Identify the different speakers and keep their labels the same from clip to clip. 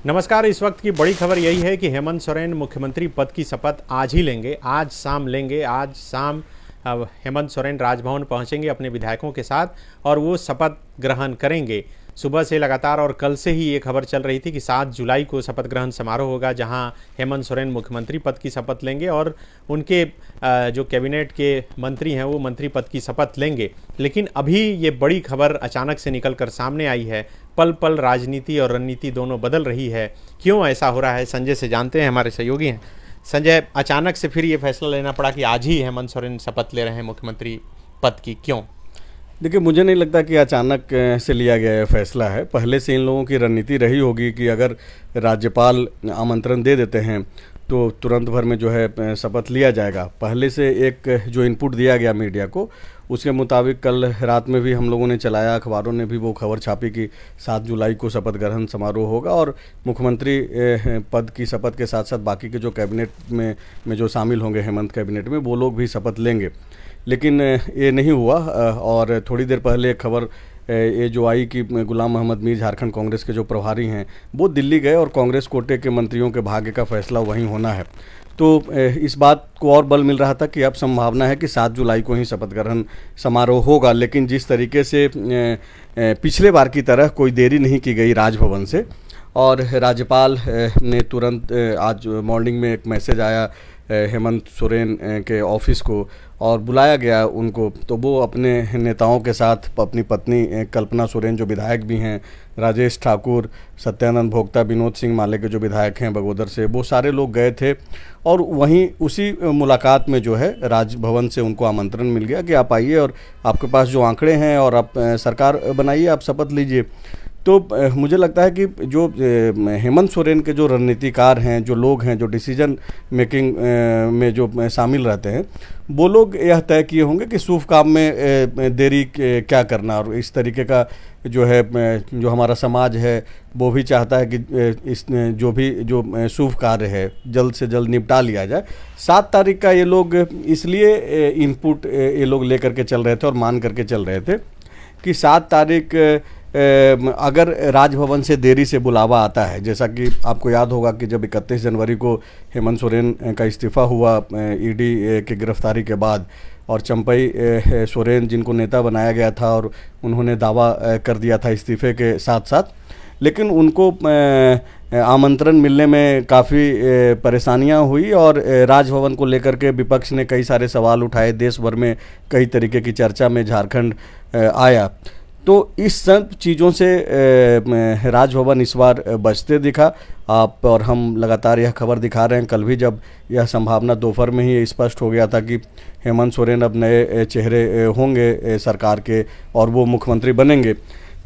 Speaker 1: नमस्कार। इस वक्त की बड़ी खबर यही है कि हेमंत सोरेन मुख्यमंत्री पद की शपथ आज ही लेंगे, आज शाम लेंगे। आज शाम हेमंत सोरेन राजभवन पहुंचेंगे अपने विधायकों के साथ और वो शपथ ग्रहण करेंगे। सुबह से लगातार और कल से ही ये खबर चल रही थी कि 7 जुलाई को शपथ ग्रहण समारोह होगा, जहां हेमंत सोरेन मुख्यमंत्री पद की शपथ लेंगे और उनके जो कैबिनेट के मंत्री हैं वो मंत्री पद की शपथ लेंगे। लेकिन अभी ये बड़ी खबर अचानक से निकल कर सामने आई है। पल पल राजनीति और रणनीति दोनों बदल रही है। क्यों ऐसा हो रहा है, संजय से जानते हैं, हमारे सहयोगी हैं। संजय, अचानक से फिर ये फैसला लेना पड़ा कि आज ही हेमंत सोरेन शपथ ले रहे हैं मुख्यमंत्री पद की, क्यों?
Speaker 2: देखिए, मुझे नहीं लगता कि अचानक से लिया गया यह फैसला है। पहले से इन लोगों की रणनीति रही होगी कि अगर राज्यपाल आमंत्रण दे देते हैं तो तुरंत भर में जो है शपथ लिया जाएगा। पहले से एक जो इनपुट दिया गया मीडिया को, उसके मुताबिक कल रात में भी हम लोगों ने चलाया, अखबारों ने भी वो खबर छापी कि 7 जुलाई को शपथ ग्रहण समारोह होगा और मुख्यमंत्री पद की शपथ के साथ साथ बाकी के जो कैबिनेट में जो शामिल होंगे हेमंत कैबिनेट में, वो लोग भी शपथ लेंगे। लेकिन ये नहीं हुआ और थोड़ी देर पहले खबर ये जो आई कि गुलाम मोहम्मद मीर झारखंड कांग्रेस के जो प्रभारी हैं वो दिल्ली गए और कांग्रेस कोटे के मंत्रियों के भाग्य का फैसला वहीं होना है। तो इस बात को और बल मिल रहा था कि अब संभावना है कि 7 जुलाई को ही शपथ ग्रहण समारोह होगा। लेकिन जिस तरीके से पिछले बार की तरह कोई देरी नहीं की गई राजभवन से और राज्यपाल ने तुरंत आज मॉर्निंग में एक मैसेज आया हेमंत सोरेन के ऑफिस को और बुलाया गया उनको, तो वो अपने नेताओं के साथ अपनी पत्नी कल्पना सोरेन जो विधायक भी हैं, राजेश ठाकुर, सत्यानंद भोक्ता, विनोद सिंह माले के जो विधायक हैं बगोदर से, वो सारे लोग गए थे। और वहीं उसी मुलाकात में जो है राजभवन से उनको आमंत्रण मिल गया कि आप आइए और आपके पास जो आंकड़े हैं और आप सरकार बनाइए, आप शपथ लीजिए। तो मुझे लगता है कि जो हेमंत सोरेन के जो रणनीतिकार हैं, जो लोग हैं, जो डिसीजन मेकिंग में जो शामिल रहते हैं, वो लोग यह तय किए होंगे कि शुभ काम में देरी क्या करना। और इस तरीके का जो है जो हमारा समाज है वो भी चाहता है कि इस जो शुभ कार्य है जल्द से जल्द निपटा लिया जाए। 7 तारीख का ये लोग इसलिए इनपुट ये लोग लेकर के चल रहे थे और मान करके चल रहे थे कि 7 तारीख अगर राजभवन से देरी से बुलावा आता है, जैसा कि आपको याद होगा कि जब 31 जनवरी को हेमंत सोरेन का इस्तीफ़ा हुआ ईडी की गिरफ्तारी के बाद और चंपई सोरेन जिनको नेता बनाया गया था और उन्होंने दावा कर दिया था इस्तीफ़े के साथ साथ, लेकिन उनको आमंत्रण मिलने में काफ़ी परेशानियां हुई और राजभवन को लेकर के विपक्ष ने कई सारे सवाल उठाए। देश भर में कई तरीके की चर्चा में झारखंड आया। तो इस सब चीज़ों से राजभवन इस बार बचते दिखा। आप और हम लगातार यह खबर दिखा रहे हैं। कल भी जब यह संभावना दोपहर में ही स्पष्ट हो गया था कि हेमंत सोरेन अब नए चेहरे होंगे सरकार के और वो मुख्यमंत्री बनेंगे,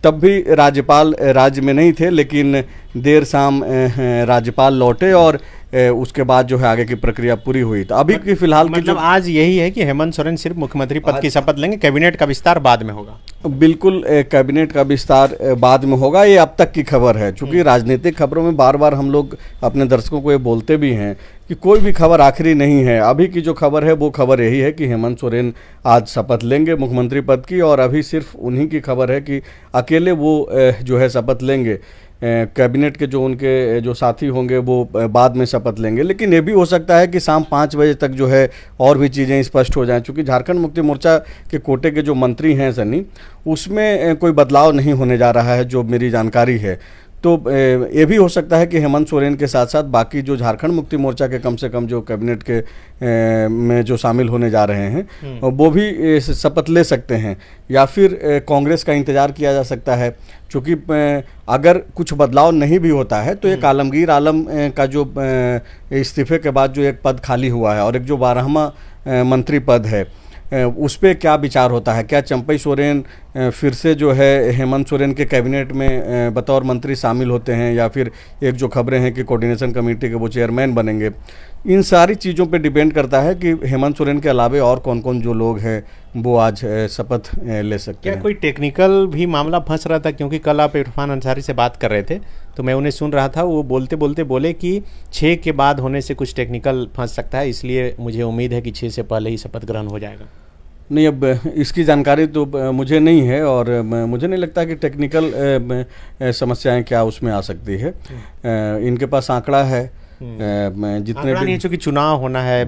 Speaker 2: तब भी राज्यपाल राज्य में नहीं थे। लेकिन देर शाम राज्यपाल लौटे और उसके बाद जो है आगे की प्रक्रिया पूरी हुई। तो अभी की फिलहाल
Speaker 1: मतलब आज यही है कि हेमंत सोरेन सिर्फ मुख्यमंत्री पद की शपथ लेंगे, कैबिनेट का विस्तार बाद में होगा।
Speaker 2: बिल्कुल, कैबिनेट का विस्तार बाद में होगा। ये अब तक की खबर है। चूंकि राजनीतिक खबरों में बार बार हम लोग अपने दर्शकों को ये बोलते भी हैं कि कोई भी खबर आखिरी नहीं है। अभी की जो खबर है वो खबर यही है कि हेमंत सोरेन आज शपथ लेंगे मुख्यमंत्री पद की और अभी सिर्फ उन्हीं की खबर है कि अकेले वो जो है शपथ लेंगे। कैबिनेट के जो उनके जो साथी होंगे वो बाद में शपथ लेंगे। लेकिन ये भी हो सकता है कि शाम 5 बजे तक जो है और भी चीज़ें स्पष्ट हो जाएं, क्योंकि झारखंड मुक्ति मोर्चा के कोटे के जो मंत्री हैं सनी, उसमें कोई बदलाव नहीं होने जा रहा है जो मेरी जानकारी है। तो ये भी हो सकता है कि हेमंत सोरेन के साथ साथ बाकी जो झारखंड मुक्ति मोर्चा के कम से कम जो कैबिनेट के में जो शामिल होने जा रहे हैं वो भी शपथ ले सकते हैं, या फिर कांग्रेस का इंतज़ार किया जा सकता है। क्योंकि अगर कुछ बदलाव नहीं भी होता है तो एक आलमगीर आलम का जो इस्तीफे के बाद जो एक पद खाली हुआ है और एक जो 12वां मंत्री पद है, उस पर क्या विचार होता है? क्या चंपई सोरेन फिर से जो है हेमंत सोरेन के कैबिनेट में बतौर मंत्री शामिल होते हैं, या फिर एक जो खबरें हैं कि कोऑर्डिनेशन कमेटी के वो चेयरमैन बनेंगे? इन सारी चीज़ों पे डिपेंड करता है कि हेमंत सोरेन के अलावे और कौन कौन जो लोग हैं वो आज शपथ ले सकते हैं।
Speaker 1: क्या कोई टेक्निकल भी मामला फंस रहा था? क्योंकि कल आप इरफान अंसारी से बात कर रहे थे तो मैं उन्हें सुन रहा था, वो बोलते बोलते बोले कि 6 के बाद होने से कुछ टेक्निकल फंस सकता है, इसलिए मुझे उम्मीद है कि 6 से पहले ही शपथ ग्रहण हो जाएगा।
Speaker 2: नहीं, अब इसकी जानकारी तो मुझे नहीं है, और मुझे नहीं लगता कि टेक्निकल समस्याएं क्या उसमें आ सकती है। इनके पास आंकड़ा है, जितने
Speaker 1: आंकड़ा नहीं
Speaker 2: भी
Speaker 1: है, चूंकि चुनाव होना है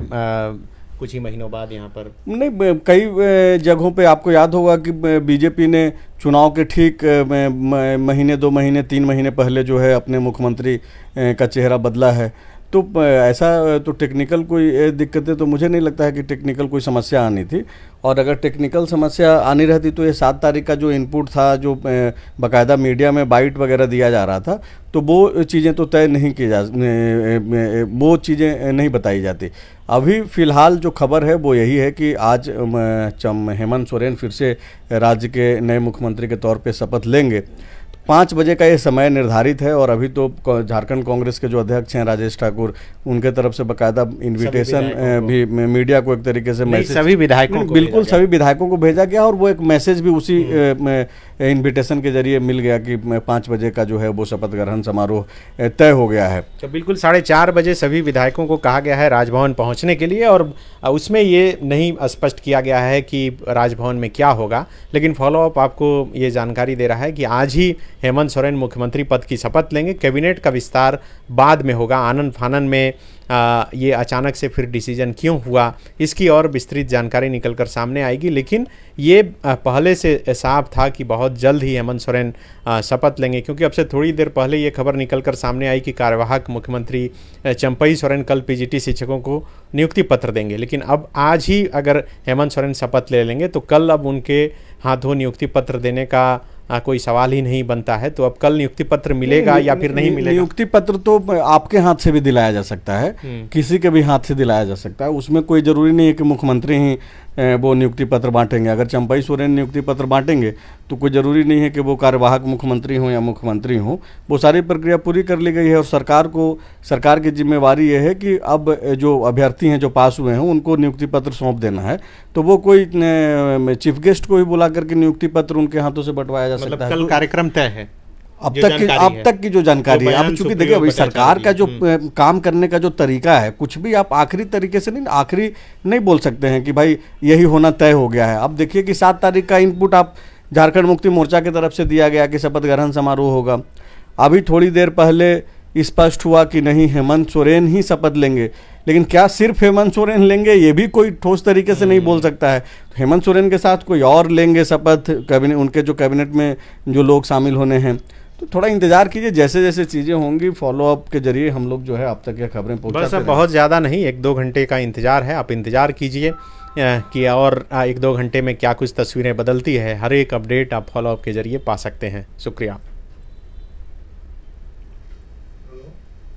Speaker 1: कुछ ही महीनों बाद यहाँ पर।
Speaker 2: नहीं, कई जगहों पे आपको याद होगा कि बीजेपी ने चुनाव के ठीक महीने, 2 महीने, 3 महीने पहले जो है अपने मुख्यमंत्री का चेहरा बदला है। तो ऐसा तो टेक्निकल कोई दिक्कतें तो मुझे नहीं लगता है कि टेक्निकल कोई समस्या आनी थी। और अगर टेक्निकल समस्या आनी रहती तो ये 7 तारीख का जो इनपुट था, जो बाकायदा मीडिया में बाइट वगैरह दिया जा रहा था, तो वो चीज़ें तो तय नहीं की वो चीज़ें नहीं बताई जाती। अभी फ़िलहाल जो खबर है वो यही है कि आज हेमंत सोरेन फिर से राज्य के नए मुख्यमंत्री के तौर पे शपथ लेंगे। 5 बजे का ये समय निर्धारित है, और अभी तो झारखंड कांग्रेस के जो अध्यक्ष हैं राजेश ठाकुर, उनके तरफ से बाकायदा इन्विटेशन भी मीडिया को एक तरीके से मैसेज
Speaker 1: सभी विधायकों को
Speaker 2: बिल्कुल सभी विधायकों को भेजा गया, और वो एक मैसेज भी उसी इन्विटेशन के जरिए मिल गया कि 5 बजे का जो है वो शपथ ग्रहण समारोह तय हो गया है।
Speaker 1: तो बिल्कुल 4:30 बजे सभी विधायकों को कहा गया है राजभवन पहुंचने के लिए, और उसमें ये नहीं स्पष्ट किया गया है कि राजभवन में क्या होगा, लेकिन फॉलोअप आपको ये जानकारी दे रहा है कि आज ही हेमंत सोरेन मुख्यमंत्री पद की शपथ लेंगे। कैबिनेट का विस्तार बाद में होगा। आनन फानन में ये अचानक से फिर डिसीजन क्यों हुआ, इसकी और विस्तृत जानकारी निकलकर सामने आएगी, लेकिन ये पहले से साफ था कि बहुत जल्द ही हेमंत सोरेन शपथ लेंगे, क्योंकि अब से थोड़ी देर पहले ये खबर निकलकर सामने आई कि कार्यवाहक मुख्यमंत्री चंपई सोरेन कल पीजीटी शिक्षकों को नियुक्ति पत्र देंगे। लेकिन अब आज ही अगर हेमंत सोरेन शपथ ले लेंगे तो कल अब उनके हाथों नियुक्ति पत्र देने का कोई सवाल ही नहीं बनता है। तो अब कल नियुक्ति पत्र मिलेगा या फिर नहीं मिलेगा?
Speaker 2: नियुक्ति पत्र तो आपके हाथ से भी दिलाया जा सकता है, किसी के भी हाथ से दिलाया जा सकता है। उसमें कोई जरूरी नहीं है कि मुख्यमंत्री ही वो नियुक्ति पत्र बांटेंगे। अगर चंपई सोरेन नियुक्ति पत्र बांटेंगे तो कोई ज़रूरी नहीं है कि वो कार्यवाहक मुख्यमंत्री हों या मुख्यमंत्री हों। वो सारी प्रक्रिया पूरी कर ली गई है, और सरकार की जिम्मेवारी ये है कि अब जो अभ्यर्थी हैं जो पास हुए हैं उनको नियुक्ति पत्र सौंप देना है। तो वो कोई चीफ गेस्ट को ही बुला करके नियुक्ति पत्र उनके हाथों से बंटवाया जा सकता है।
Speaker 1: कल कार्यक्रम तय है
Speaker 2: अब तक की जो जानकारी है। अब चूंकि देखिए अभी सरकार का जो काम करने का जो तरीका है, कुछ भी आप आखिरी तरीके से आखिरी नहीं बोल सकते हैं कि भाई यही होना तय हो गया है। अब देखिए कि 7 तारीख का इनपुट आप झारखंड मुक्ति मोर्चा की तरफ से दिया गया कि शपथ ग्रहण समारोह होगा। अभी थोड़ी देर पहले स्पष्ट हुआ कि नहीं, हेमंत सोरेन ही शपथ लेंगे। लेकिन क्या सिर्फ हेमंत सोरेन लेंगे, ये भी कोई ठोस तरीके से नहीं बोल सकता है। हेमंत सोरेन के साथ कोई और लेंगे शपथ, कैबिनेट, उनके जो कैबिनेट में जो लोग शामिल होने हैं। तो थोड़ा इंतजार कीजिए, जैसे जैसे चीज़ें होंगी फॉलोअप के जरिए हम लोग जो है आप तक ये खबरें पहुंचाते
Speaker 1: बस बहुत ज़्यादा नहीं, 1-2 घंटे का इंतजार है। आप इंतजार कीजिए कि और 1-2 घंटे में क्या कुछ तस्वीरें बदलती है। हर एक अपडेट आप फॉलोअप के जरिए पा सकते हैं। शुक्रिया।